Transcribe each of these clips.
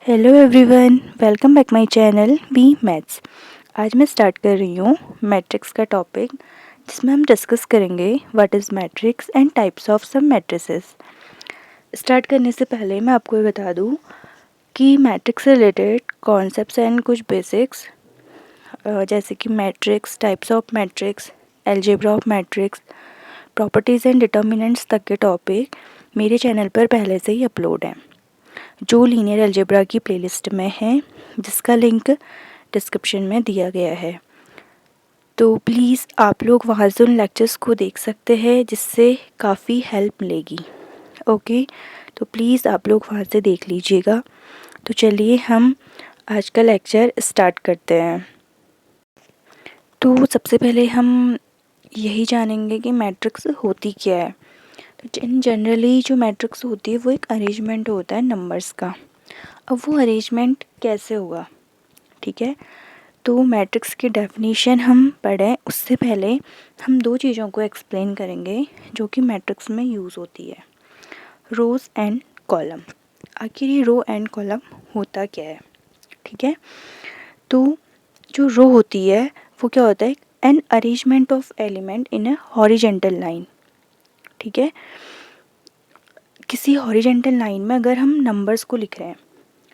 Hello everyone, welcome back my channel B maths. आज मैं start कर रही हूँ मैट्रिक्स का टॉपिक, जिसमें हम डिस्कस करेंगे what is matrix and types of some matrices. Start करने से पहले मैं आपको ये बता दूँ कि मैट्रिक्स से रिलेटेड कॉन्सेप्ट्स एंड कुछ बेसिक्स जैसे कि matrix, types of matrix, algebra of matrix, properties and determinants तक के टॉपिक मेरे चैनल पर पहले से ही अपलोड हैं, जो लीनियर अलजेब्रा की प्लेलिस्ट में है, जिसका लिंक डिस्क्रिप्शन में दिया गया है। तो प्लीज़ आप लोग वहाँ से उन लेक्चर्स को देख सकते हैं, जिससे काफ़ी हेल्प मिलेगी। ओके, तो प्लीज़ आप लोग वहाँ से देख लीजिएगा। तो चलिए हम आज का लेक्चर स्टार्ट करते हैं। तो सबसे पहले हम यही जानेंगे कि मैट्रिक्स होती क्या है। तो इन जनरली जो मैट्रिक्स होती है वो एक अरेंजमेंट होता है नंबर्स का। अब वो अरेंजमेंट कैसे होगा, ठीक है। तो मैट्रिक्स की डेफिनेशन हम पढ़ें उससे पहले हम दो चीज़ों को एक्सप्लेन करेंगे जो कि मैट्रिक्स में यूज़ होती है, रोज़ एंड कॉलम। आखिर ये रो एंड कॉलम होता क्या है, ठीक है। तो जो रो होती है वो क्या होता है, N arrangement of element in a horizontal line, ठीक है। किसी हॉरिजेंटल लाइन में अगर हम नंबर्स को लिख रहे हैं,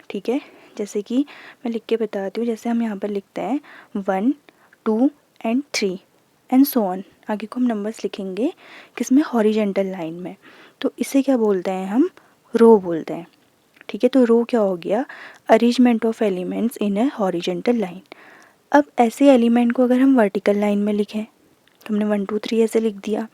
ठीक है, जैसे कि मैं लिख के बताती हूँ। जैसे हम यहाँ पर लिखते हैं 1, 2 एंड 3 एंड सो ऑन। आगे को हम नंबर्स लिखेंगे किसमें, हॉरिजेंटल लाइन में। तो इसे क्या बोलते हैं, हम रो बोलते हैं, ठीक है। तो रो क्या हो गया, arrangement of elements in a horizontal line. अब ऐसे एलिमेंट को अगर हम वर्टिकल लाइन में लिखें, तो हमने 1 2 3 ऐसे लिख दिया,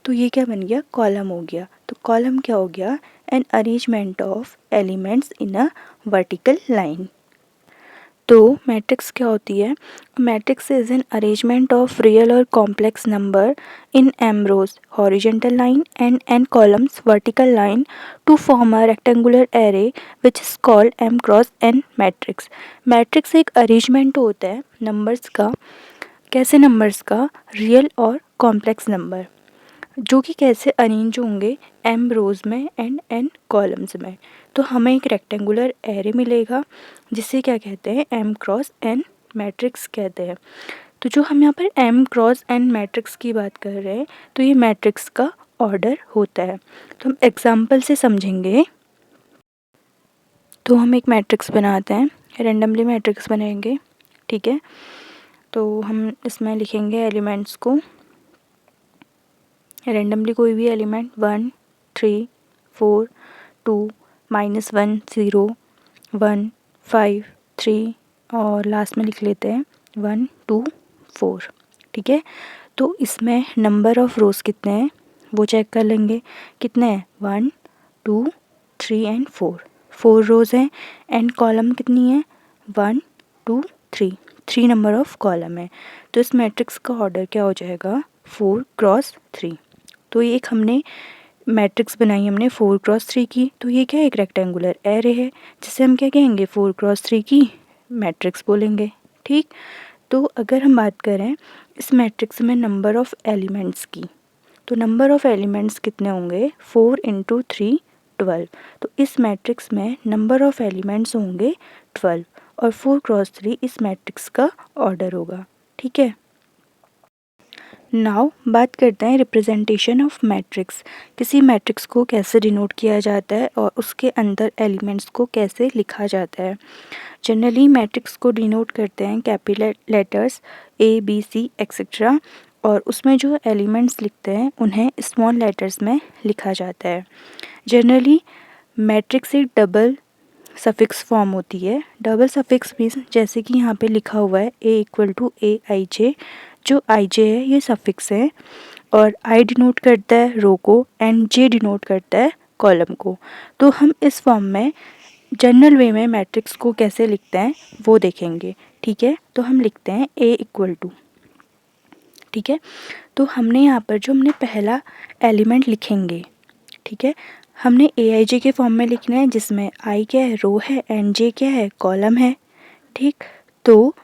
तो ये क्या बन गया, कॉलम हो गया। तो कॉलम क्या हो गया, an arrangement of elements in a vertical line. तो मैट्रिक्स क्या होती है, matrix is an arrangement of real और complex number in M rows horizontal line and N columns vertical line to form a rectangular array which is called M cross N matrix. Matrix एक arrangement होता है numbers का। कैसे numbers का, real और complex number, जो कि कैसे अरेंज होंगे, एम रोज़ में एंड एन कॉलम्स में। तो हमें एक रेक्टेंगुलर एरे मिलेगा, जिसे क्या कहते हैं, एम क्रॉस एन मैट्रिक्स कहते हैं। तो जो हम यहाँ पर एम क्रॉस एन मैट्रिक्स की बात कर रहे हैं, तो ये मैट्रिक्स का ऑर्डर होता है। तो हम एग्जाम्पल से समझेंगे। तो हम एक मैट्रिक्स बनाते हैं, रेंडमली मैट्रिक्स बनाएंगे, ठीक है। तो हम इसमें लिखेंगे एलिमेंट्स को रेंडमली, कोई भी एलिमेंट 1 3 4 2 -1 0 1 5 3 और लास्ट में लिख लेते हैं 1 2 4, ठीक है। तो इसमें नंबर ऑफ़ रोज़ कितने हैं वो चेक कर लेंगे। कितने हैं, 1 2 3 एंड 4 रोज़ हैं। एंड कॉलम कितनी है, 1 2 3 नंबर ऑफ़ कॉलम है। तो इस मैट्रिक्स का ऑर्डर क्या हो जाएगा, 4 क्रॉस 3। तो ये एक हमने मैट्रिक्स बनाई, हमने 4 क्रॉस 3 की। तो ये क्या है, एक रेक्टेंगुलर एरे है, जिसे हम क्या कहेंगे, 4 क्रॉस 3 की मैट्रिक्स बोलेंगे, ठीक। तो अगर हम बात करें इस मैट्रिक्स में नंबर ऑफ़ एलिमेंट्स की, तो नंबर ऑफ़ एलिमेंट्स कितने होंगे, 4 × 3 12। तो इस मैट्रिक्स में नंबर ऑफ़ एलिमेंट्स होंगे 12 और 4 क्रॉस 3 इस मैट्रिक्स का ऑर्डर होगा, ठीक है। नाउ बात करते हैं रिप्रेजेंटेशन ऑफ मैट्रिक्स। किसी मैट्रिक्स को कैसे डिनोट किया जाता है और उसके अंदर एलिमेंट्स को कैसे लिखा जाता है। जनरली मैट्रिक्स को डिनोट करते हैं capital letters A B C etcetera, और उसमें जो एलिमेंट्स लिखते हैं उन्हें स्मॉल लेटर्स में लिखा जाता है। जनरली मैट्रिक्स एक डबल सफिक्स फॉर्म होती है। डबल सफिक्स मीन्स जैसे कि यहाँ पे लिखा हुआ है ए इक्वल टू ए आई जे। जो आई जे है ये सफिक्स है, और आई डिनोट करता है रो को एंड जे डिनोट करता है कॉलम को। तो हम इस फॉर्म में जनरल वे में मैट्रिक्स को कैसे लिखते हैं वो देखेंगे, ठीक है। तो हम लिखते हैं ए इक्वल टू, ठीक है। तो हमने यहाँ पर जो हमने पहला एलिमेंट लिखेंगे, ठीक है, हमने ए आई जे के फॉर्म में लिखना है, जिसमें आई क्या है, रो है, एंड जे क्या है, कॉलम है, ठीक। तो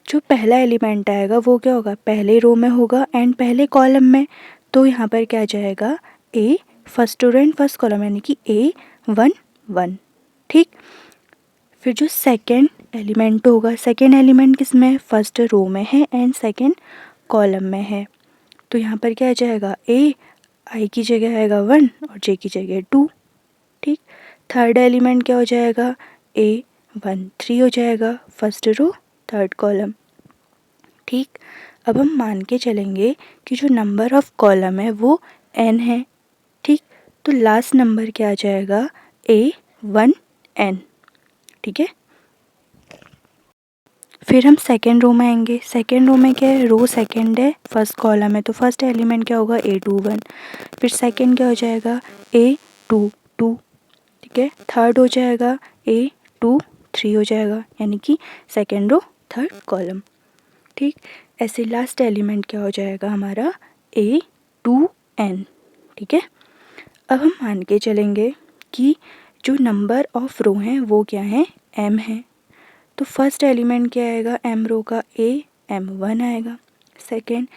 जो पहला एलिमेंट आएगा वो क्या होगा, पहले रो में होगा एंड पहले कॉलम में। तो यहाँ पर क्या आ जाएगा, A first row and first column, यानी कि A 1 1, ठीक। फिर जो सेकेंड एलिमेंट होगा, सेकेंड एलिमेंट किस में है, फर्स्ट रो में है एंड सेकेंड कॉलम में है, तो यहाँ पर क्या आ जाएगा, ए आई की जगह आएगा 1 और जे की जगह 2। ठीक, थर्ड एलिमेंट क्या हो जाएगा, ए 1 3 हो जाएगा, फर्स्ट रो थर्ड कॉलम। ठीक, अब हम मान के चलेंगे कि जो नंबर ऑफ कॉलम है वो n है। ठीक, तो लास्ट नंबर क्या आ जाएगा, A1n। ठीक है, फिर हम सेकेंड रो में आएंगे। सेकेंड रो में क्या है, रो सेकेंड है, फर्स्ट कॉलम है, तो फर्स्ट एलिमेंट क्या होगा, A21। फिर सेकेंड क्या हो जाएगा, A22। ठीक है, थर्ड हो जाएगा A23 हो जाएगा, यानी कि सेकेंड रो थर्ड कॉलम। ठीक, ऐसे लास्ट एलिमेंट क्या हो जाएगा हमारा, A2n। ठीक है, अब हम मान के चलेंगे कि जो नंबर ऑफ रो हैं वो क्या है, m है। तो फर्स्ट एलिमेंट क्या आएगा m रो का, AM1 आएगा, सेकेंड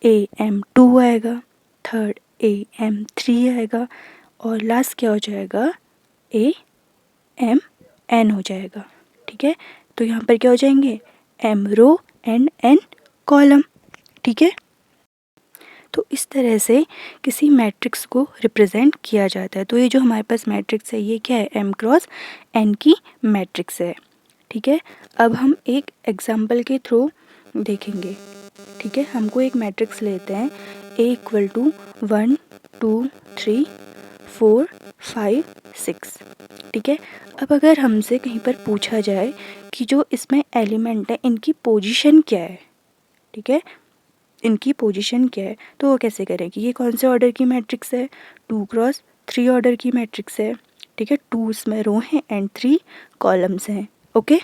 AM2 आएगा, थर्ड AM3 आएगा और लास्ट क्या हो जाएगा, AM हो जाएगा। ठीक है, तो यहाँ पर क्या हो जाएंगे, m row and n column. ठीक है, तो इस तरह से किसी मैट्रिक्स को रिप्रेजेंट किया जाता है। तो ये जो हमारे पास मैट्रिक्स है ये क्या है, m क्रॉस n की मैट्रिक्स है। ठीक है, अब हम एक एग्जाम्पल के थ्रू देखेंगे। ठीक है, हमको एक मैट्रिक्स लेते हैं, A = 1 2 3 4 5 6। ठीक है, अब अगर हमसे कहीं पर पूछा जाए कि जो इसमें एलिमेंट है इनकी पोजीशन क्या है, ठीक है, इनकी पोजीशन क्या है, तो वो कैसे करेंगे, ये कौन से ऑर्डर की मैट्रिक्स है, 2 क्रॉस 3 ऑर्डर की मैट्रिक्स है। ठीक है, 2 इसमें रो हैं एंड 3 कॉलम्स हैं। ओके,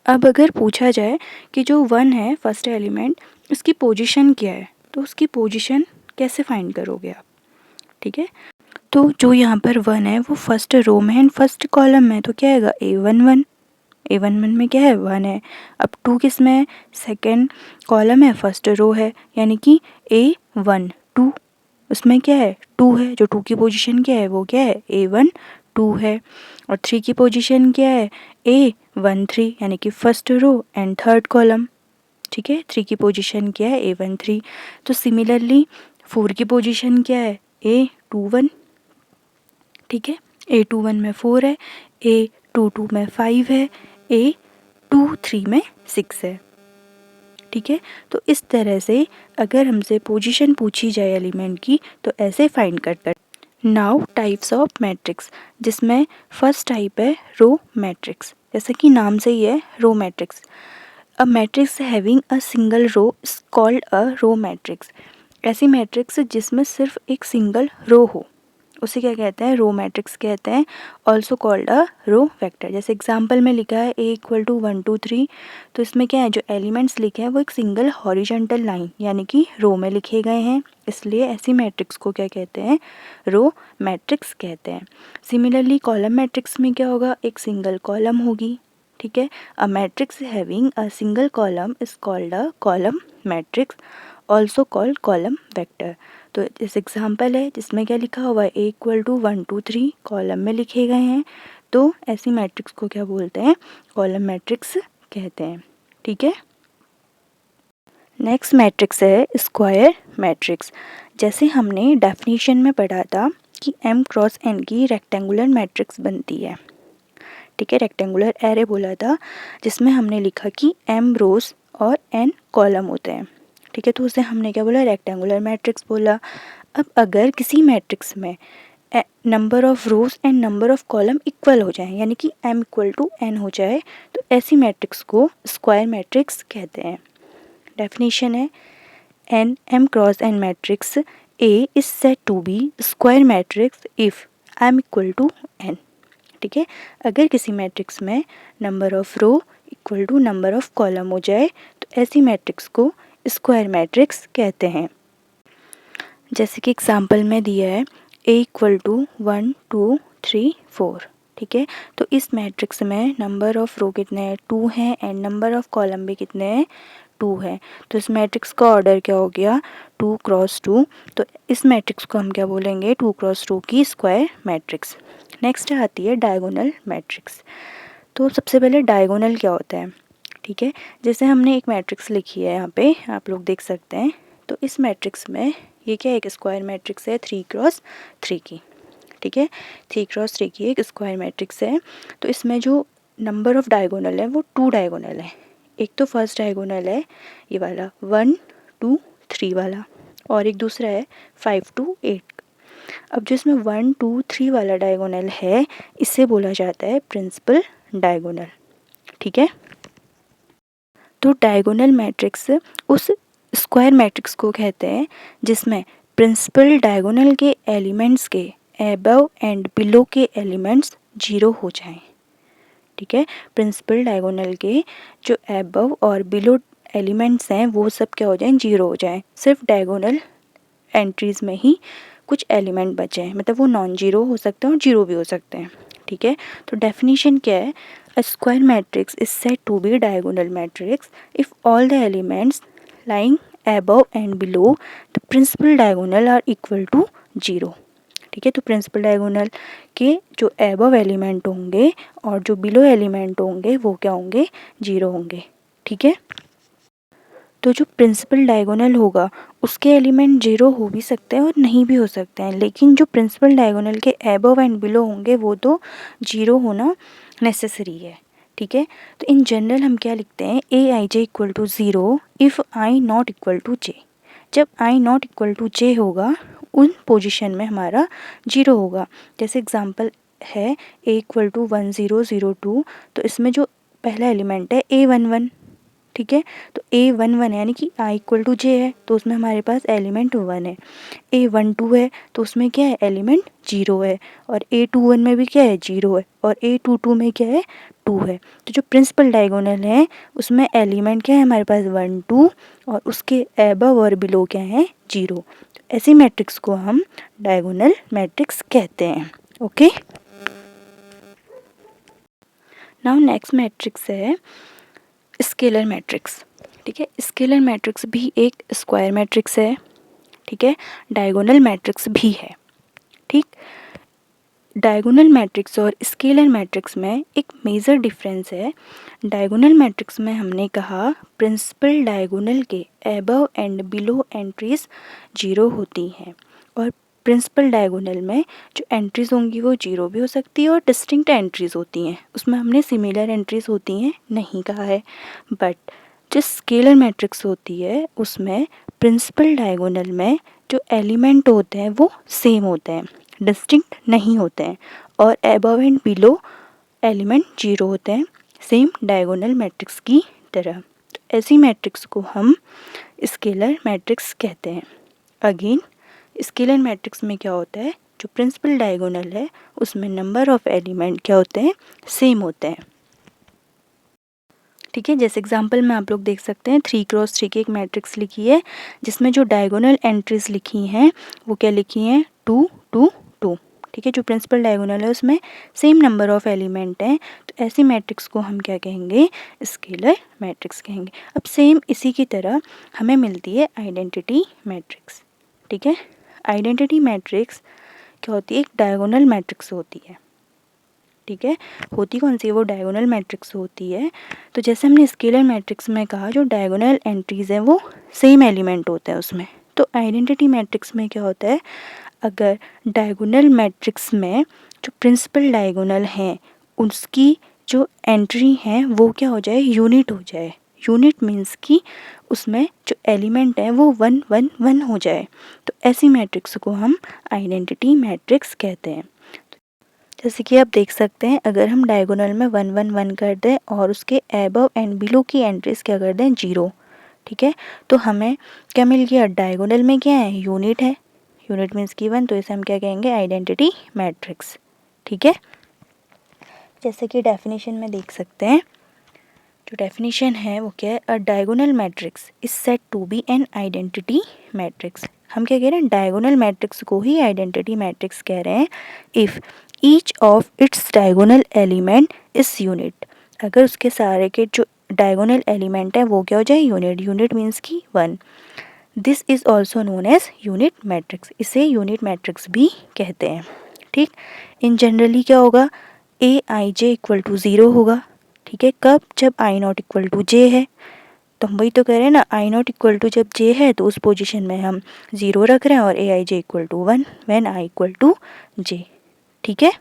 अब अगर पूछा जाए कि जो 1 है फर्स्ट एलिमेंट उसकी पोजीशन क्या है, तो उसकी पोजीशन कैसे फाइंड करोगे आप। ठीक है, तो जो यहाँ पर 1 है वो फर्स्ट रो में एंड फर्स्ट कॉलम में, तो क्या आएगा, A11। A11 में क्या है, 1 है। अब 2 किस में है, सेकेंड कॉलम है, फर्स्ट रो है, यानी कि A12 उसमें क्या है, 2 है, जो 2 की पोजीशन क्या है वो क्या है, A12 है। और 3 की पोजीशन क्या है, A13, यानी कि first row and third column. ठीक है, 3 की पोजीशन क्या है, A13। तो सिमिलरली 4 की पोजीशन क्या है, A21। ठीक है, A21 में 4 है, A22 में 5 है, A23 में 6 है। ठीक है, तो इस तरह से अगर हमसे पोजीशन पूछी जाए एलिमेंट की तो ऐसे फाइंड करते हैं। नाउ टाइप्स ऑफ मैट्रिक्स, जिसमें फर्स्ट टाइप है रो मैट्रिक्स, जैसा कि नाम से ही है row matrix. A matrix having a single row is called a row matrix. ऐसी मैट्रिक्स जिसमें सिर्फ एक सिंगल रो हो उसे क्या कहते हैं, रो मैट्रिक्स कहते हैं। Also called a row vector. जैसे एग्जांपल में लिखा है A = 1 2 3, तो इसमें क्या है, जो एलिमेंट्स लिखे हैं वो एक सिंगल हॉरिजॉन्टल लाइन यानी कि रो में लिखे गए हैं, इसलिए ऐसी मैट्रिक्स को क्या कहते हैं, रो मैट्रिक्स कहते हैं। सिमिलरली कॉलम मैट्रिक्स में क्या होगा, एक सिंगल कॉलम होगी। ठीक है, अ matrix having a single column is called a column matrix, also called column vector. तो इस एग्जाम्पल है जिसमें क्या लिखा हुआ है, A = 1 2 3 कॉलम में लिखे गए हैं, तो ऐसी मैट्रिक्स को क्या बोलते हैं, कॉलम मैट्रिक्स कहते हैं। ठीक है, नेक्स्ट मैट्रिक्स है स्क्वायर मैट्रिक्स। जैसे हमने डेफिनेशन में पढ़ा था कि M क्रॉस N की रेक्टेंगुलर मैट्रिक्स बनती है। ठीक है, रेक्टेंगुलर एरे बोला था जिसमें हमने लिखा कि M रोज और N कॉलम होते हैं। ठीक है, तो उसे हमने क्या बोला, रेक्टेंगुलर मैट्रिक्स बोला। अब अगर किसी मैट्रिक्स में number of rose and number of column equal हो जाए, यानी कि M = N हो जाए, तो ऐसी मैट्रिक्स को स्क्वायर मैट्रिक्स कहते हैं। डेफिनेशन है, an M cross N matrix A is said to be square matrix if M = N। ठीक है, अगर किसी मैट्रिक्स में number of row equal to number of column हो जाए तो ऐसी मैट्रिक्स को स्क्वायर मैट्रिक्स कहते हैं। जैसे कि एग्जांपल में दिया है A = 1 2 3 4। ठीक है, तो इस मैट्रिक्स में नंबर ऑफ रो कितने हैं, 2 हैं एंड नंबर ऑफ कॉलम भी कितने हैं, 2 है। तो इस मैट्रिक्स का ऑर्डर क्या हो गया, 2 क्रॉस 2। तो इस मैट्रिक्स को हम क्या बोलेंगे, 2 क्रॉस 2 की स्क्वायर मैट्रिक्स। नेक्स्ट आती है डायगोनल मैट्रिक्स। तो सबसे पहले डायगोनल क्या होता है, ठीक है। जैसे हमने एक मैट्रिक्स लिखी है यहाँ पे, आप लोग देख सकते हैं। तो इस मैट्रिक्स में ये क्या एक स्क्वायर मैट्रिक्स है 3x3 की, ठीक है। 3x3 की एक स्क्वायर मैट्रिक्स है। तो इसमें जो नंबर ऑफ डायगोनल है वो 2 डायगोनल है। एक तो फर्स्ट डायगोनल है ये वाला 1 2 3 वाला, और एक दूसरा है 5 2 8। अब जो इसमें 1 2 3 वाला डायगोनल है इसे बोला जाता है प्रिंसिपल डायगोनल, ठीक है। तो डायगोनल मैट्रिक्स उस स्क्वायर मैट्रिक्स को कहते हैं जिसमें प्रिंसिपल डायगोनल के एलिमेंट्स के अबव एंड बिलो के एलिमेंट्स 0 हो जाएं, ठीक है। प्रिंसिपल डायगोनल के जो अबव और बिलो एलिमेंट्स हैं वो सब क्या हो जाएं, 0 हो जाएं। सिर्फ डायगोनल एंट्रीज में ही कुछ एलिमेंट बचे हैं, मतलब वो नॉन जीरो हो सकते हैं और जीरो भी हो सकते हैं, ठीक है। तो डेफिनेशन क्या है, a square matrix is said to be diagonal matrix if all the elements lying above and below the principal diagonal are equal to 0, ठीक है। तो प्रिंसिपल डायगोनल के जो अबव एलिमेंट होंगे और जो बिलो एलिमेंट होंगे वो क्या होंगे, 0 होंगे, ठीक है। तो जो प्रिंसिपल डायगोनल होगा उसके एलिमेंट 0 हो भी सकते हैं और नहीं भी हो सकते हैं, लेकिन जो प्रिंसिपल डायगोनल के अबव एंड बिलो होंगे वो तो 0 होना नेसेसरी है, ठीक है। तो इन जनरल हम क्या लिखते हैं, A I J equal to 0 if I not equal to J. जब I not equal to J होगा उन पोजिशन में हमारा 0 होगा। जैसे एग्जाम्पल है ए इक्वल टू 1 0 0 2, तो इसमें जो पहला एलिमेंट है A11, ठीक है। तो A11 यानी कि I इक्वल टू जे है तो उसमें हमारे पास एलिमेंट 1 है। A12 है तो उसमें क्या है, एलिमेंट 0 है। और A21 में भी क्या है, 0 है। और A22 में क्या है, 2 है। तो जो प्रिंसिपल डायगोनल है उसमें एलिमेंट क्या है हमारे पास 1 2, और उसके अबव और बिलो क्या है, 0। तो ऐसी मैट्रिक्स को हम डायगोनल मैट्रिक्स कहते हैं, ओके। नाउ नेक्स्ट मैट्रिक्स है स्केलर मैट्रिक्स, ठीक है। स्केलर मैट्रिक्स भी एक स्क्वायर मैट्रिक्स है, ठीक है। डायगोनल मैट्रिक्स भी है, ठीक। डायगोनल मैट्रिक्स और स्केलर मैट्रिक्स में एक मेजर डिफरेंस है। डायगोनल मैट्रिक्स में हमने कहा प्रिंसिपल डायगोनल के अबव एंड बिलो एंट्रीज 0 होती हैं, और प्रिंसिपल डायगोनल में जो एंट्रीज होंगी वो 0 भी हो सकती है और डिस्टिंक्ट एंट्रीज होती हैं। उसमें हमने सिमिलर एंट्रीज होती हैं नहीं कहा है। बट जो स्केलर मैट्रिक्स होती है उसमें प्रिंसिपल डायगोनल में जो एलिमेंट होते हैं वो सेम होते हैं, डिस्टिंक्ट नहीं होते हैं, और अबव एंड बिलो एलिमेंट 0 होते हैं, सेम डायगोनल मैट्रिक्स की तरह। तो ऐसी मैट्रिक्स को हम स्केलर मैट्रिक्स कहते हैं। अगेन स्केलर मैट्रिक्स में क्या होता है, जो प्रिंसिपल डायगोनल है उसमें नंबर ऑफ एलिमेंट क्या होते हैं, सेम होते हैं, ठीक है। जैसे एग्जांपल में आप लोग देख सकते हैं 3x3 की एक मैट्रिक्स लिखी है जिसमें जो डायगोनल एंट्रीज लिखी हैं वो क्या लिखी हैं, 2 2 2, ठीक है। जो प्रिंसिपल डायगोनल है उसमें सेम नंबर ऑफ एलिमेंट हैं, तो ऐसी मैट्रिक्स को हम क्या कहेंगे, स्केलर मैट्रिक्स कहेंगे। अब सेम इसी की तरह हमें मिलती है आइडेंटिटी मैट्रिक्स, ठीक है। आइडेंटिटी मैट्रिक्स क्या होती है, एक डायगोनल मैट्रिक्स होती है, ठीक है। होती कौन सी है, वो डायगोनल मैट्रिक्स होती है। तो जैसे हमने स्केलर मैट्रिक्स में कहा जो डायगोनल एंट्रीज हैं वो सेम एलिमेंट होते हैं उसमें, तो आइडेंटिटी मैट्रिक्स में क्या होता है, अगर डायगोनल मैट्रिक्स में जो प्रिंसिपल डायगोनल हैं उसकी जो एंट्री हैं वो क्या हो जाए, यूनिट हो जाए। यूनिट मीन्स कि उसमें जो एलिमेंट है वो 1 1 1 हो जाए, तो ऐसी मैट्रिक्स को हम आइडेंटिटी मैट्रिक्स कहते हैं। जैसे कि आप देख सकते हैं अगर हम डायगोनल में 1 1 1 कर दें और उसके अबव एंड बिलो की एंट्रीज क्या कर दें, 0, ठीक है। तो हमें क्या मिल गया, डायगोनल में क्या है, यूनिट है, यूनिट मीन्स की 1, तो इसे हम क्या कहेंगे, आइडेंटिटी मैट्रिक्स, ठीक है। जैसे कि डेफिनेशन में देख सकते हैं, जो डेफिनेशन है वो क्या है, a diagonal matrix is said to be an identity matrix. हम क्या कह रहे हैं, डायगोनल मैट्रिक्स को ही आइडेंटिटी मैट्रिक्स कह रहे हैं if each of its diagonal element is unit. अगर उसके सारे के जो डायगोनल एलिमेंट है वो क्या हो जाए, यूनिट, यूनिट मीन्स की 1। This is also known as unit matrix, इसे यूनिट मैट्रिक्स भी कहते हैं, ठीक। इन जनरली क्या होगा, ए आई जे इक्वल टू 0 होगा। ठीक है, कब? जब आई नॉट इक्वल टू जे है। तो हम वही तो कह रहे हैं ना, आई नॉट इक्वल टू जब जे है तो उस पोजीशन में हम 0 रख रहे हैं, और A I J equal to 1 when I equal to J. ठीक है,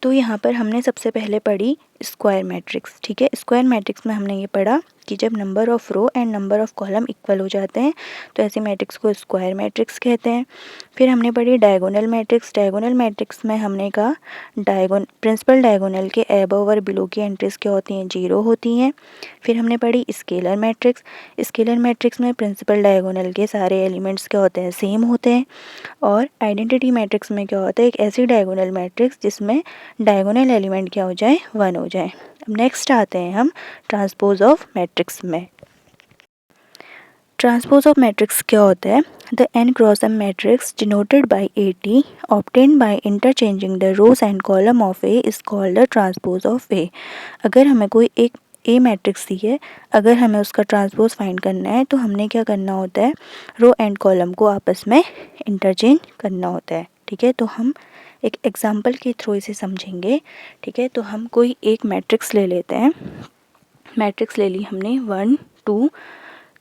तो यहाँ पर हमने सबसे पहले पढ़ी स्क्वायर मैट्रिक्स। ठीक है, स्क्वायर मैट्रिक्स में हमने ये पढ़ा कि जब number of row and number of column equal हो जाते हैं तो ऐसे मैट्रिक्स को स्क्वायर मैट्रिक्स कहते हैं। फिर हमने पढ़ी डायगोनल मैट्रिक्स। डायगोनल मैट्रिक्स में हमने कहा प्रिंसिपल डायगोनल के अबव और बिलो की एंट्रीज क्या होती हैं? 0 होती हैं। फिर हमने पढ़ी स्केलर मैट्रिक्स। स्केलर मैट्रिक्स में प्रिंसिपल डायगोनल के सारे एलिमेंट्स क्या होते हैं? सेम होते हैं। और आइडेंटिटी मैट्रिक्स में क्या होता है? एक ऐसी डायगोनल मैट्रिक्स जिसमें डायगोनल एलिमेंट क्या हो जाए? 1 हो जाए। अब नेक्स्ट आते हैं हम ट्रांसपोज ऑफ मैट्रिक्स में। ट्रांसपोज ऑफ मैट्रिक्स क्या होता है? The n cross m matrix denoted by AT obtained by interchanging the rows and column of A is called the transpose of A। अगर हमें कोई एक ए मैट्रिक्स दी है, अगर हमें उसका ट्रांसपोज फाइंड करना है तो हमने क्या करना होता है? रो एंड कॉलम को आपस में इंटरचेंज करना होता है। ठीक है, तो हम एक एग्जांपल के थ्रू इसे समझेंगे। ठीक है, तो हम कोई एक मैट्रिक्स ले लेते हैं। मैट्रिक्स ले ली हमने 1 2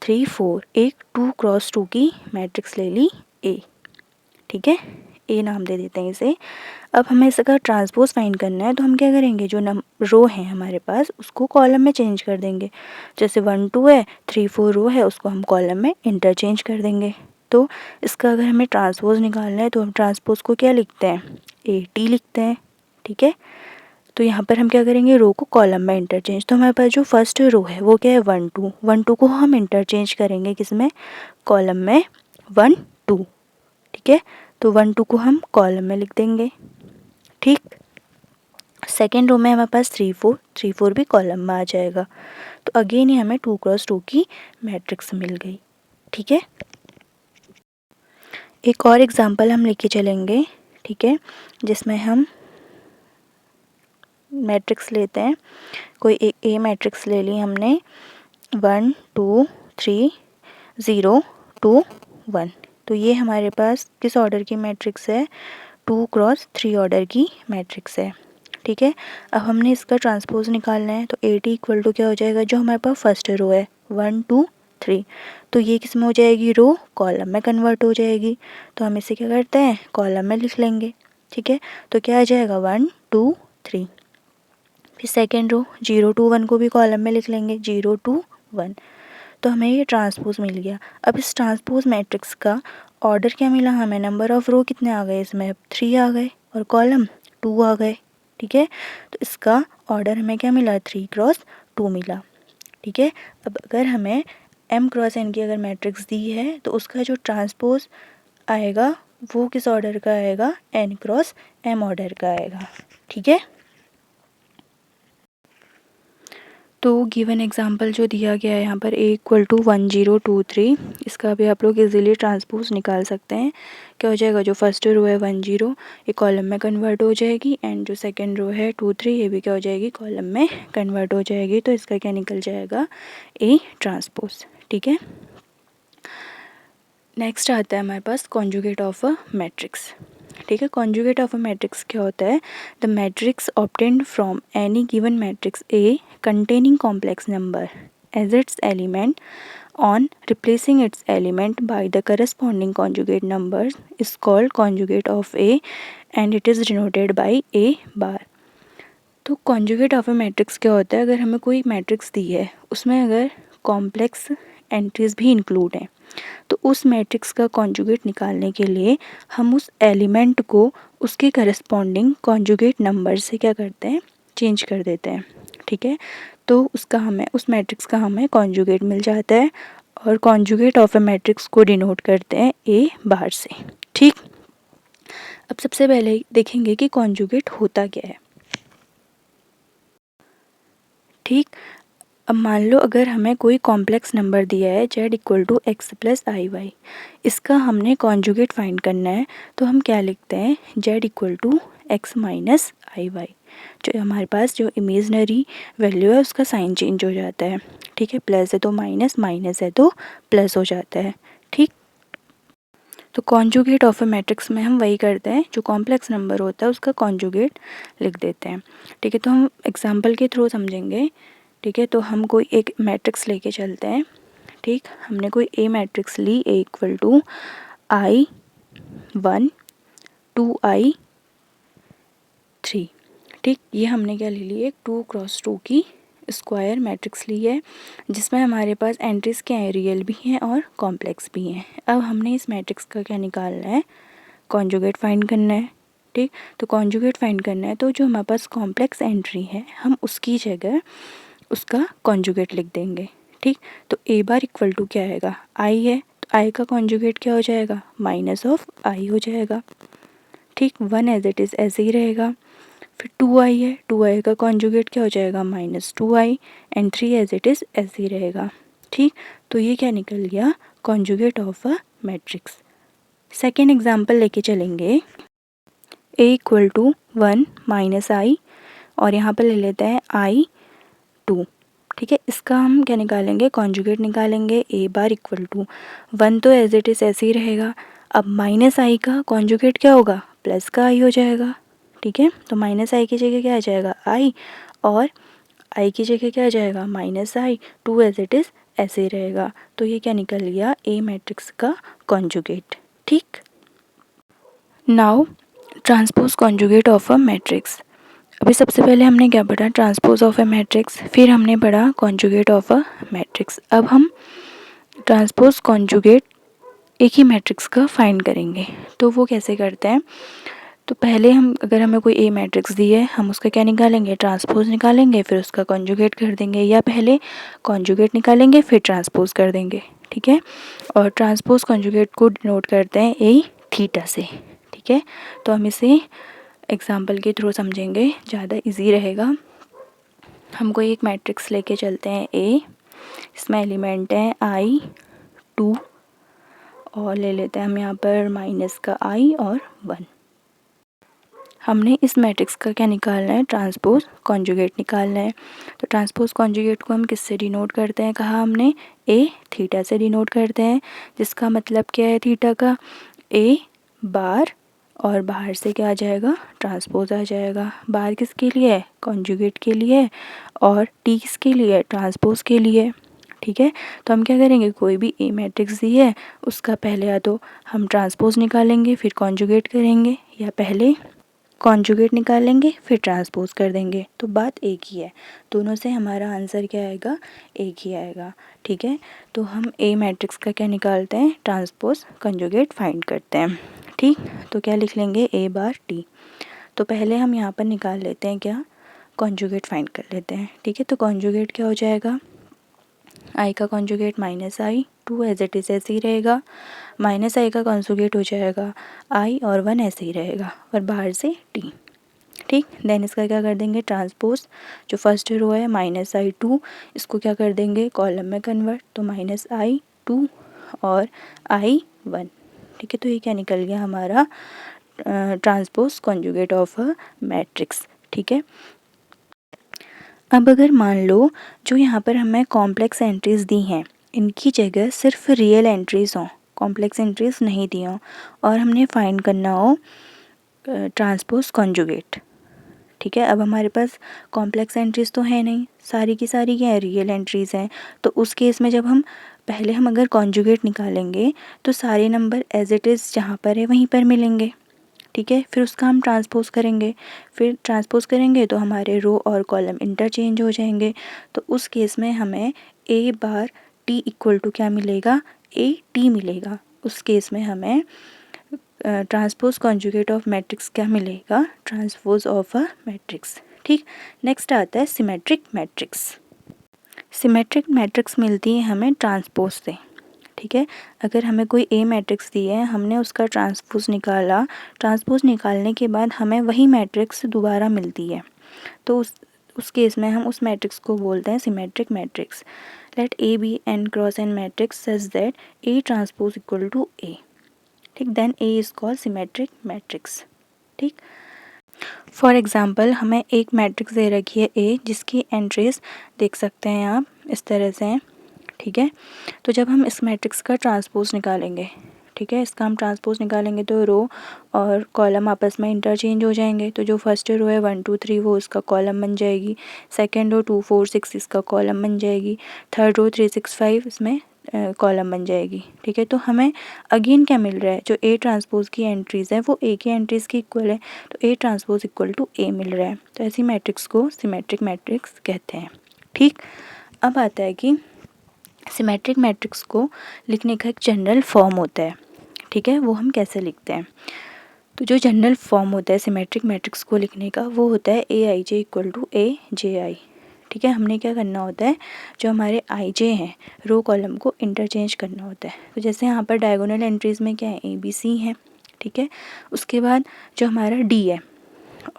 3 4, एक 2 क्रॉस 2 की मैट्रिक्स ले ली ए। ठीक है, ए नाम दे देते हैं इसे। अब हमें इसका ट्रांसपोज फाइंड करना है तो हम क्या करेंगे? जो रो है हमारे पास उसको कॉलम में चेंज कर देंगे। जैसे 1 2 है, 3 4 रो है, उसको हम कॉलम में इंटरचेंज कर देंगे। तो इसका अगर हमें ट्रांसपोज निकालना है तो हम ट्रांसपोज को क्या लिखते हैं? AT लिखते हैं। ठीक है, तो यहाँ पर हम क्या करेंगे? रो को कॉलम में इंटरचेंज। तो हमारे पास जो फर्स्ट रो है वो क्या है? 1 2। 1 2 को हम इंटरचेंज करेंगे किसमें? कॉलम में 1 2। ठीक है, तो 1 2 को हम कॉलम में लिख देंगे। ठीक, सेकेंड रो में हमारे पास 3 4, 3 4 भी कॉलम में आ जाएगा। तो अगेन ही हमें 2 क्रॉस 2 की मैट्रिक्स मिल गई। ठीक है, एक और एग्जांपल हम लेके चलेंगे। ठीक है, जिसमें हम मैट्रिक्स लेते हैं। कोई एक ए मैट्रिक्स ले ली हमने 1 2 3 0 2 1। तो ये हमारे पास किस ऑर्डर की मैट्रिक्स है? 2 क्रॉस 3 ऑर्डर की मैट्रिक्स है। ठीक है, अब हमने इसका ट्रांसपोज निकालना है तो AT इक्वल टू क्या हो जाएगा? जो हमारे पास फर्स्ट रो है 1 2 3, तो ये किस में हो जाएगी? रो कॉलम में कन्वर्ट हो जाएगी। तो हम इसे क्या करते हैं? कॉलम में लिख लेंगे। ठीक है, तो क्या आ जाएगा? 1 2 3। फिर सेकेंड रो 0 2 1 को भी कॉलम में लिख लेंगे, 0 2 1। तो हमें ये ट्रांसपोज मिल गया। अब इस ट्रांसपोज मैट्रिक्स का ऑर्डर क्या मिला हमें? नंबर ऑफ़ रो कितने आ गए इसमें? 3 आ गए, और कॉलम 2 आ गए। ठीक है, तो इसका ऑर्डर हमें क्या मिला? 3 क्रॉस 2 मिला। ठीक है, अब अगर हमें m क्रॉस n की अगर मैट्रिक्स दी है तो उसका जो ट्रांसपोज आएगा वो किस ऑर्डर का आएगा? n क्रॉस m ऑर्डर का आएगा। ठीक है, तो गिवन एग्जांपल जो दिया गया है यहाँ पर A इक्वल टू 1 0 2 3, इसका भी आप लोग इजीली ट्रांसपोज निकाल सकते हैं। क्या हो जाएगा? जो फर्स्ट रो है 1 0 ये कॉलम में कन्वर्ट हो जाएगी, एंड जो सेकंड रो है 2 3 ये भी क्या हो जाएगी? कॉलम में कन्वर्ट हो जाएगी। तो इसका क्या निकल जाएगा? A transpose. ठीक है, नेक्स्ट आता है हमारे पास कॉन्जुगेट ऑफ अ मैट्रिक्स। ठीक है, कॉन्जुगेट ऑफ अ मैट्रिक्स क्या होता है? The matrix obtained from any given matrix A containing complex number as its element on replacing its element by the corresponding conjugate numbers is called conjugate of A and it is denoted by A bar। तो conjugate of a matrix क्या होता है? अगर हमें कोई matrix दी है उसमें अगर कॉम्प्लेक्स एंट्रीज भी इंक्लूड हैं तो उस मैट्रिक्स का कॉन्जुगेट निकालने के लिए हम उस एलिमेंट को उसके करस्पॉन्डिंग कॉन्जुगेट नंबर से क्या करते हैं? चेंज कर देते हैं। ठीक है, तो उसका हमें उस मैट्रिक्स का हमें कॉन्जुगेट मिल जाता है, और कॉन्जुगेट ऑफ ए मैट्रिक्स को डिनोट करते हैं ए बार से। ठीक, अब सबसे पहले देखेंगे कि कॉन्जुगेट होता क्या है। ठीक, अब मान लो अगर हमें कोई कॉम्प्लेक्स नंबर दिया है z equal to x plus i y, इसका हमने कॉन्जुगेट फाइंड करना है तो हम क्या लिखते हैं? z equal to x minus i y. जो हमारे पास जो इमेजनरी वैल्यू है उसका साइन चेंज हो जाता है। ठीक है, प्लस है तो माइनस, माइनस है तो प्लस हो जाता है। ठीक, तो कॉन्जुगेट ऑफ ए मैट्रिक्स में हम वही करते हैं, जो कॉम्प्लेक्स नंबर होता है उसका कॉन्जुगेट लिख देते हैं। ठीक है, तो हम एग्जांपल के थ्रू समझेंगे। ठीक है, तो हम कोई एक मैट्रिक्स लेके चलते हैं। ठीक, हमने कोई ए मैट्रिक्स ली, A equal to I1 2I3। ठीक, ये हमने क्या ले ली है, 2x2 की स्क्वायर मैट्रिक्स ली है, जिसमें हमारे पास एंट्रीज क्या हैं, रियल भी हैं और कॉम्प्लेक्स भी हैं। अब हमने इस मैट्रिक्स का क्या निकालना है, कॉन्जुगेट फाइंड करना है। ठीक, तो कॉन्जुगेट फाइंड करना है, तो जो हमारे पास कॉम्प्लेक्स एंट्री है हम उसकी जगह उसका कॉन्जुगेट लिख देंगे। ठीक, तो ए बार इक्वल टू क्या आएगा, आई है, तो आई का कॉन्जुगेट क्या हो जाएगा, माइनस ऑफ आई हो जाएगा। ठीक, 1 एज इट इज़ ऐसे ही रहेगा। फिर 2i है, 2i का कॉन्जुगेट क्या हो जाएगा, -2i, and 3 as it is ऐसे ही रहेगा। ठीक, तो ये क्या निकल गया, conjugate of a matrix. Second example लेके चलेंगे, a इक्वल टू 1 -i, और यहाँ पर ले लेते हैं I2। ठीक है, इसका हम क्या निकालेंगे, कॉन्जुगेट निकालेंगे। a बार इक्वल टू 1 तो एज इट इज़ ऐसे ही रहेगा। अब -i का कॉन्जुगेट क्या होगा, प्लस का i हो जाएगा। ठीक है, तो -i की जगह क्या आ जाएगा, i, और i की जगह क्या आ जाएगा, -i, 2 एज इट इज़ ऐसे ही रहेगा। तो ये क्या निकल गया, ए मैट्रिक्स का कॉन्जुगेट। ठीक, now transpose conjugate of a matrix. अभी सबसे पहले हमने क्या पढ़ा, ट्रांसपोज ऑफ अ मैट्रिक्स, फिर हमने पढ़ा कॉन्जुगेट ऑफ अ मैट्रिक्स। अब हम ट्रांसपोज कॉन्जुगेट एक ही मैट्रिक्स का फाइंड करेंगे। तो वो कैसे करते हैं, तो पहले हम, अगर हमें कोई ए मैट्रिक्स दी है, हम उसका क्या निकालेंगे, ट्रांसपोज निकालेंगे, फिर उसका कॉन्जुगेट कर देंगे, या पहले कॉन्जुगेट निकालेंगे फिर ट्रांसपोज कर देंगे। ठीक है, और ट्रांसपोज कॉन्जुगेट को डिनोट करते हैं ए थीटा से। ठीक है, तो हम इसे एग्जाम्पल के थ्रू समझेंगे, ज़्यादा इजी रहेगा। हम कोई एक मैट्रिक्स लेके चलते हैं ए, इसमें एलिमेंट है I2, और ले लेते हैं हम यहाँ पर माइनस का I और 1। हमने इस मैट्रिक्स का क्या निकालना है, ट्रांसपोज कॉन्जुगेट निकालना है। तो ट्रांसपोज कॉन्जुगेट को हम किससे डिनोट करते हैं, कहा हमने ए थीटा से डिनोट करते हैं, जिसका मतलब क्या है थीटा का, ए बार, और बाहर से क्या आ जाएगा, ट्रांसपोज आ जाएगा। बार किसके लिए है, कॉन्जुगेट के लिए, और टी किसके लिए, ट्रांसपोज के लिए। ठीक है, तो हम क्या करेंगे, कोई भी ए मैट्रिक्स दी है उसका पहले या तो हम ट्रांसपोज निकालेंगे फिर कॉन्जुगेट करेंगे, या पहले कॉन्जुगेट निकालेंगे फिर ट्रांसपोज कर देंगे, तो बात एक ही है। दोनों से हमारा आंसर क्या आएगा, एक ही आएगा। ठीक है, तो हम ए मैट्रिक्स का क्या निकालते हैं, ट्रांसपोज कॉन्जुगेट फाइंड करते हैं। ठीक, तो क्या लिख लेंगे, ए बार टी। तो पहले हम यहाँ पर निकाल लेते हैं क्या, कॉन्जुगेट फाइंड कर लेते हैं। ठीक है, तो कॉन्जुगेट क्या हो जाएगा, आई का conjugate -i, 2 as it is ऐसे ही रहेगा, -i का कॉन्जुगेट हो जाएगा i, और 1 ऐसे ही रहेगा, और बाहर से t। ठीक, देन इसका क्या कर देंगे, ट्रांसपोज, जो फर्स्ट रो है -i2, इसको क्या कर देंगे, कॉलम में कन्वर्ट, तो -i2 और i1। ठीक है, तो ये क्या निकल गया हमारा, transpose conjugate of a matrix. ठीक है, अब अगर मान लो जो यहाँ पर हमें कॉम्प्लेक्स एंट्रीज़ दी हैं, इनकी जगह सिर्फ रियल एंट्रीज़ हों, कॉम्प्लेक्स एंट्रीज़ नहीं दी हों, और हमने फाइंड करना हो ट्रांसपोज कॉन्जुगेट। ठीक है, अब हमारे पास कॉम्प्लेक्स एंट्रीज़ तो है नहीं, सारी की सारी क्या है, रियल एंट्रीज़ हैं। तो उस केस में जब हम पहले हम अगर कॉन्जुगेट निकालेंगे तो सारे नंबर एज इट इज़ जहाँ पर है वहीं पर मिलेंगे। ठीक है, फिर उसका हम ट्रांसपोज करेंगे, फिर ट्रांसपोज करेंगे तो हमारे रो और कॉलम इंटरचेंज हो जाएंगे। तो उस केस में हमें ए बार टी इक्वल टू क्या मिलेगा, ए टी मिलेगा। उस केस में हमें ट्रांसपोज कॉन्जुगेट ऑफ मैट्रिक्स क्या मिलेगा, ट्रांसपोज ऑफ अ मैट्रिक्स। ठीक, नेक्स्ट आता है सिमेट्रिक मैट्रिक्स। सिमेट्रिक मैट्रिक्स मिलती है हमें ट्रांसपोज से। ठीक है, अगर हमें कोई ए मैट्रिक्स दी है, हमने उसका ट्रांसपोज निकाला, ट्रांसपोज निकालने के बाद हमें वही मैट्रिक्स दोबारा मिलती है, तो उस केस में हम उस मैट्रिक्स को बोलते हैं symmetric matrix. Let A be N cross N matrix such that A transpose equal to A. ठीक, then A is called symmetric matrix. ठीक, फॉर एग्ज़ाम्पल हमें एक मैट्रिक्स दे रखी है ए, जिसकी एंट्रीज देख सकते हैं आप इस तरह से हैं। ठीक है, तो जब हम इस मैट्रिक्स का ट्रांसपोज निकालेंगे, ठीक है। इसका हम ट्रांसपोज निकालेंगे तो रो और कॉलम आपस में इंटरचेंज हो जाएंगे। तो जो फर्स्ट रो है 1 2 3 वो उसका कॉलम बन जाएगी, सेकेंड रो 2 4 6 इसका कॉलम बन जाएगी, थर्ड रो 3 6 5 इसमें कॉलम बन जाएगी। ठीक है। तो हमें अगेन क्या मिल रहा है, जो ए ट्रांसपोज की एंट्रीज़ हैं वो ए की एंट्रीज़ की इक्वल है, तो ए ट्रांसपोज इक्वल टू ए मिल रहा है। तो ऐसी मैट्रिक्स को सिमेट्रिक मैट्रिक्स कहते हैं। ठीक। अब आता है कि सिमेट्रिक मैट्रिक्स को लिखने का एक जनरल फॉर्म होता है। ठीक है। वो हम कैसे लिखते हैं, तो जो जनरल फॉर्म होता है सिमेट्रिक मैट्रिक्स को लिखने का वो होता है ए आई जे इक्वल टू ए जे आई। ठीक है। हमने क्या करना होता है, जो हमारे आई जे हैं रो कॉलम को इंटरचेंज करना होता है। तो जैसे यहाँ पर डायगोनल एंट्रीज़ में क्या है, ए बी सी है। ठीक है। उसके बाद जो हमारा डी है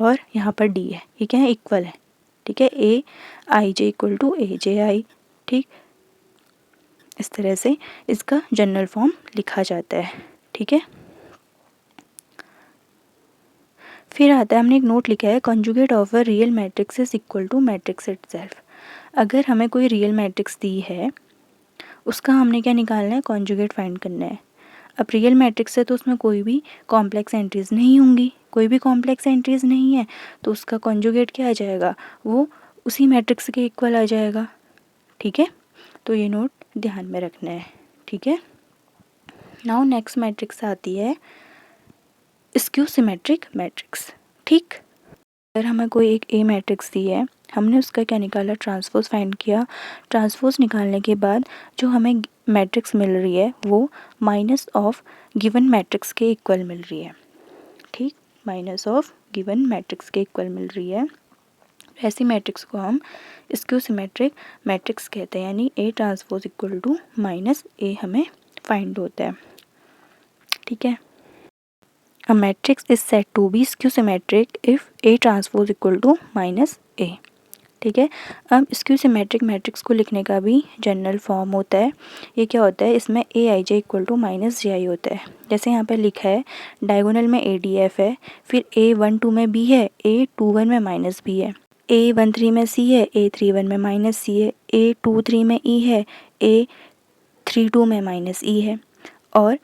और यहाँ पर डी है, ये क्या है, इक्वल है। ठीक है। ए आई जे इक्वल टू ए जे आई। ठीक। इस तरह से इसका जनरल फॉर्म लिखा जाता है। ठीक है। फिर आता है, हमने एक नोट लिखा है, conjugate of a real matrix is equal to matrix itself. अगर हमें कोई रियल मैट्रिक्स दी है उसका हमने क्या निकालना है, कॉन्जुगेट फाइंड करना है। अब रियल मैट्रिक्स है तो उसमें कोई भी कॉम्प्लेक्स एंट्रीज़ नहीं होंगी, कोई भी कॉम्प्लेक्स एंट्रीज़ नहीं है, तो उसका कॉन्जुगेट क्या आ जाएगा, वो उसी मैट्रिक्स के इक्वल आ जाएगा। ठीक है। तो ये नोट ध्यान में रखना है। ठीक है। नाउ नेक्स्ट मैट्रिक्स आती है स्क्यू सिमेट्रिक मैट्रिक्स। ठीक। अगर हमें कोई एक ए मैट्रिक्स दी है, हमने उसका क्या निकाला, ट्रांसपोज फाइंड किया। ट्रांसपोज निकालने के बाद जो हमें मैट्रिक्स मिल रही है वो माइनस ऑफ गिवन मैट्रिक्स के इक्वल मिल रही है। ठीक। माइनस ऑफ गिवन मैट्रिक्स के इक्वल मिल रही है। ऐसी मैट्रिक्स को हम स्क्यू सिमेट्रिक मैट्रिक्स कहते हैं, यानी A transpose equal to minus A हमें फाइंड होता है। ठीक है। A matrix is said to be skew symmetric if A transpose equal to minus A। ठीक है। अब स्क्यू सिमेट्रिक मैट्रिक्स को लिखने का भी जनरल फॉर्म होता है। ये क्या होता है, इसमें ए I J equal to minus जे आई होता है। जैसे यहाँ पर लिखा है, डायगोनल में ए डी एफ है, फिर ए 1 2 में बी है, ए 2 1 में माइनस बी है, ए 1 3 में सी है, ए 3 1 में माइनस सी है, ए 2 3 में ई है, ए 3 2 में माइनस ई है। और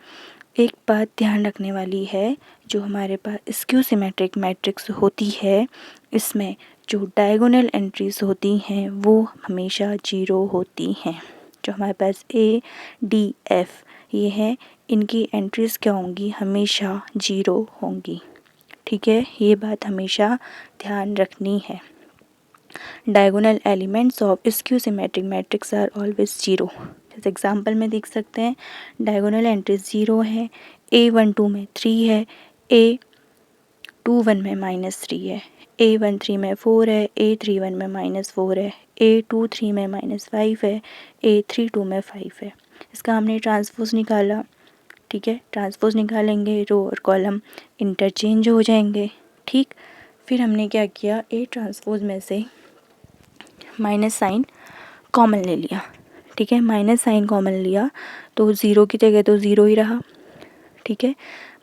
एक बात ध्यान रखने वाली है, जो हमारे पास स्क्यू सिमेट्रिक मैट्रिक्स होती है इसमें जो डायगोनल एंट्रीज होती हैं वो हमेशा 0 होती हैं। जो हमारे पास ए डी एफ ये हैं, इनकी एंट्रीज क्या होंगी, हमेशा 0 होंगी। ठीक है। ये बात हमेशा ध्यान रखनी है। Diagonal elements of skew symmetric matrix are always 0। जैसे एग्जांपल में देख सकते हैं, डायगोनल एंट्रीज 0 है, ए 1 2 में 3 है, ए 2 1 में माइनस 3 है, ए 1 3 में 4 है, ए 3 1 में माइनस 4 है, ए 2 3 में माइनस 5 है, ए 3 2 में 5 है। इसका हमने ट्रांसपोज निकाला। ठीक है। ट्रांसपोज निकालेंगे, रो और कॉलम इंटरचेंज हो जाएंगे। ठीक। फिर हमने क्या किया, ए ट्रांसपोज में से माइनस साइन कॉमन ले लिया। ठीक है। माइनस साइन कॉमन लिया तो 0 की जगह तो 0 ही रहा। ठीक है।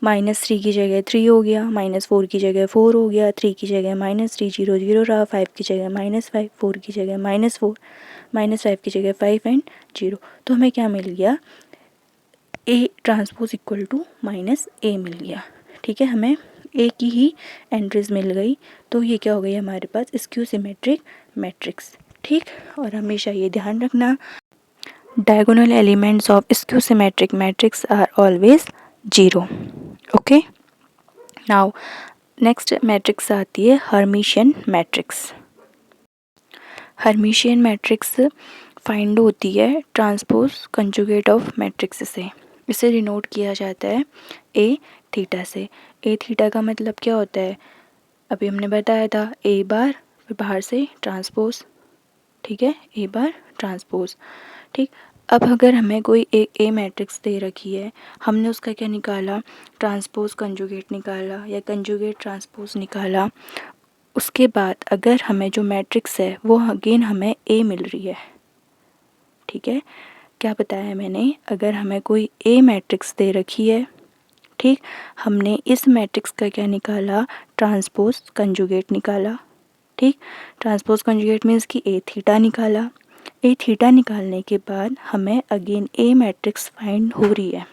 -3 की जगह 3 हो गया, -4 की जगह 4 हो गया, 3 की जगह -3 0 0 रहा, 5 की जगह -5, 4 की जगह -4, -5 की जगह 5 एंड 0। तो हमें क्या मिल गया, A transpose equal to minus A मिल गया। ठीक है। हमें ए की ही एंट्रीज मिल गई, तो ये क्या हो गई हमारे पास, स्क्यू सिमेट्रिक मैट्रिक्स। ठीक। और हमेशा ये ध्यान रखना, diagonal elements of skew symmetric matrix are always 0। Okay. Now next matrix आती है Hermitian matrix. Hermitian matrix find होती है ट्रांसपोज कंजुगेट ऑफ मैट्रिक्स से। इसे डिनोट किया जाता है ए थीटा से। ए थीटा का मतलब क्या होता है, अभी हमने बताया था, ए बार फिर बाहर से ट्रांसपोज। ठीक है। ए बार ट्रांसपोज। ठीक। अब अगर हमें कोई एक ए मैट्रिक्स दे रखी है, हमने उसका क्या निकाला, ट्रांसपोज कंजुगेट निकाला या कंजुगेट ट्रांसपोज निकाला। उसके बाद अगर हमें जो मैट्रिक्स है वो अगेन हमें ए मिल रही है। ठीक है। क्या बताया मैंने, अगर हमें कोई ए मैट्रिक्स दे रखी है, ठीक, हमने इस मैट्रिक्स का क्या निकाला, ट्रांसपोज कंजुगेट निकाला। ठीक। ट्रांसपोज कंजुगेट मीन्स कि ए थीटा निकाला। ए थीटा निकालने के बाद हमें अगेन ए मैट्रिक्स फाइंड हो रही है।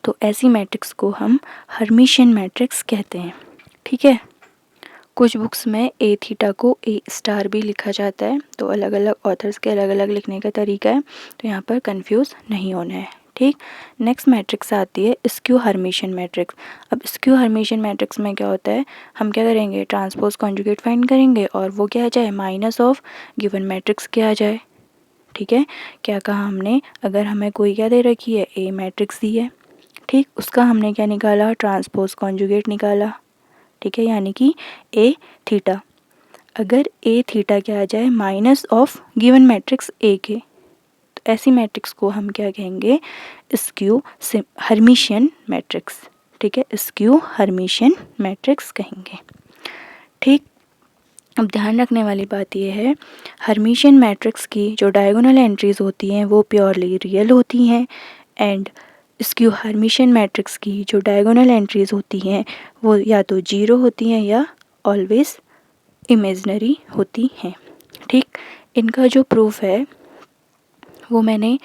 तो ऐसी मैट्रिक्स को हम हर्मिशियन मैट्रिक्स कहते हैं। ठीक है, कुछ बुक्स में ए थीटा को ए स्टार भी लिखा जाता है, तो अलग अलग ऑथर्स के अलग अलग लिखने का तरीका है, तो यहाँ पर कंफ्यूज नहीं होना है। ठीक, नेक्स्ट मैट्रिक्स आती है स्क्यू हर्मिशियन मैट्रिक्स। अब स्क्यू हर्मिशियन मैट्रिक्स में क्या होता है, हम क्या करेंगे, ट्रांसपोज कॉन्जुगेट फाइंड करेंगे और वो क्या आ जाए, माइनस ऑफ गिवन मैट्रिक्स क्या आ जाए। ठीक है, क्या कहा हमने, अगर हमें कोई क्या दे रखी है, ए मैट्रिक्स दी है, ठीक, उसका हमने क्या निकाला, ट्रांसपोज कॉन्जुगेट निकाला। ठीक है, यानी कि ए थीटा, अगर ए थीटा क्या आ जाए, minus of given matrix A के, तो ऐसी मैट्रिक्स को हम क्या कहेंगे, स्क्यू हर्मिशियन मैट्रिक्स। ठीक है, स्क्यू हर्मिशियन मैट्रिक्स कहेंगे। ठीक, अब ध्यान रखने वाली बात यह है, हर्मिशियन मैट्रिक्स की जो डायगोनल एंट्रीज होती हैं वो प्योरली रियल होती हैं, एंड स्क्यू हर्मिशियन मैट्रिक्स की जो डायगोनल एंट्रीज होती हैं वो या तो जीरो होती हैं या ऑलवेज इमेजनरी होती हैं। ठीक, इनका जो प्रूफ है वो मैंने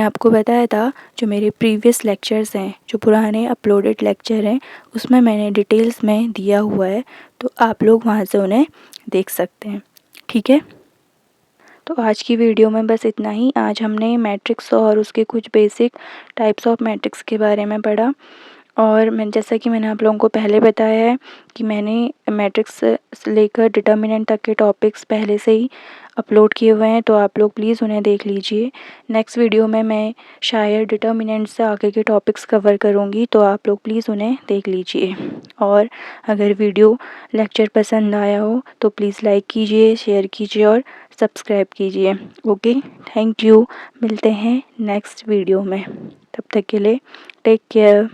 आपको बताया था, जो मेरे प्रीवियस लेक्चर्स हैं, जो पुराने अपलोडेड लेक्चर हैं, उसमें मैंने डिटेल्स में दिया हुआ है, तो आप लोग वहाँ से उन्हें देख सकते हैं। ठीक है, तो आज की वीडियो में बस इतना ही। आज हमने मैट्रिक्स और उसके कुछ बेसिक टाइप्स ऑफ मैट्रिक्स के बारे में पढ़ा, और जैसा कि मैंने आप लोगों को पहले बताया है कि मैंने मैट्रिक्स से लेकर डिटर्मिनेंट तक के टॉपिक्स पहले से ही अपलोड किए हुए हैं, तो आप लोग प्लीज़ उन्हें देख लीजिए। नेक्स्ट वीडियो में मैं शायद डिटर्मिनेंट से आगे के टॉपिक्स कवर करूँगी, तो आप लोग प्लीज़ उन्हें देख लीजिए। और अगर वीडियो लेक्चर पसंद आया हो तो प्लीज़ लाइक कीजिए, शेयर कीजिए और सब्सक्राइब कीजिए। Okay, thank you. मिलते हैं नेक्स्ट वीडियो में, तब तक के लिए टेक केयर।